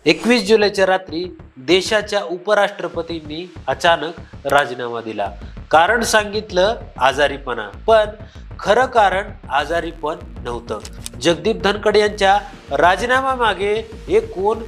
21 जुलैच्या रात्री देशाच्या उपराष्ट्रपतींनी अचानक राजीनामा दिला। कारण सांगितलं आजारीपणा, पण खरं कारण आजारीपण नव्हतं। जगदीप धनखड यांच्या राजीनाम्यामागे एकूण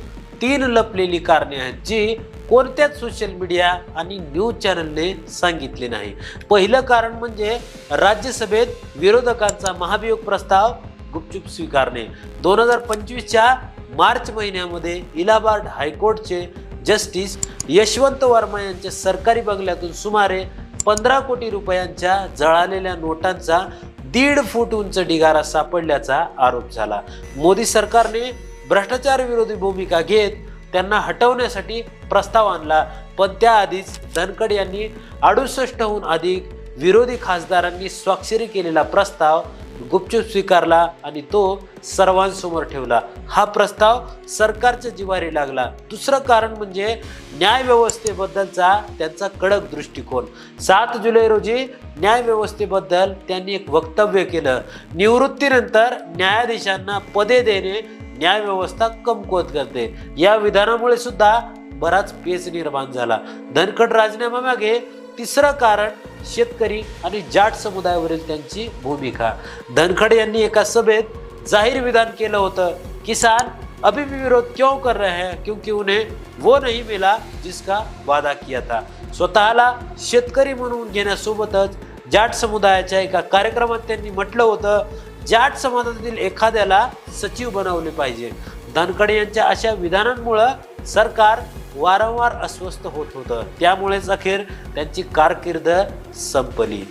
3 लपलेली कारणे आहेत, जी कोणत्याच सोशल मीडिया आणि न्यूज चॅनलने सांगितले नाही। पहिलं कारण म्हणजे राज्यसभेत विरोधकांचा महाभियोग प्रस्ताव गुपचूप स्वीकारणे। 2025च्या मार्च महिन्यामध्ये इलाहाबाद हायकोर्टचे जस्टिस यशवंत वर्मा यांच्या सरकारी बंगल्यातून सुमारे 15 कोटी रुपयांच्या जळालेल्या नोटांचा 1.5 फूट उंच ढिगारा सापडल्याचा आरोप झाला। मोदी सरकारने भ्रष्टाचार विरोधी भूमिका घेत त्यांना हटवण्यासाठी प्रस्ताव आणला, पण त्याआधीच धनखड यांनी 68हून अधिक विरोधी खासदारांनी स्वाक्षरी केलेला प्रस्ताव गुपचूप स्वीकारला आणि तो सर्वांसमोर ठेवला। हा प्रस्ताव सरकारच्या जिव्हारी लागला। दुसरं कारण म्हणजे न्यायव्यवस्थेबद्दलचा त्यांचा कडक दृष्टिकोन। 7 जुलै रोजी न्यायव्यवस्थेबद्दल त्यांनी एक वक्तव्य केलं, निवृत्तीनंतर न्यायाधीशांना पदे देणे न्यायव्यवस्था कमकुवत करते। या विधानामुळे सुद्धा बराच पेच निर्माण झाला। धनखड राजीनाम्यामागे तिसरं कारण शेतकरी आणि जाट समुदायावरील त्यांची भूमिका। धनखड यांनी एका सभेत जाहीर विधान केलं होतं, किसान अभी भी विरोध क्यों कर रहे हैं, क्योंकि उन्हें वो नहीं मिला जिसका वादा किया था। स्वतःला शेतकरी म्हणून घेण्यासोबतच जाट समुदायाच्या एका कार्यक्रमात त्यांनी म्हटलं होतं, जाट समाजातील एखाद्याला सचिव बनवले पाहिजे। धनखड यांच्या अशा विधानांमुळे सरकार वारंवार अस्वस्थ होत होतं, त्यामुळेच अखेर त्यांची कारकीर्द संपली।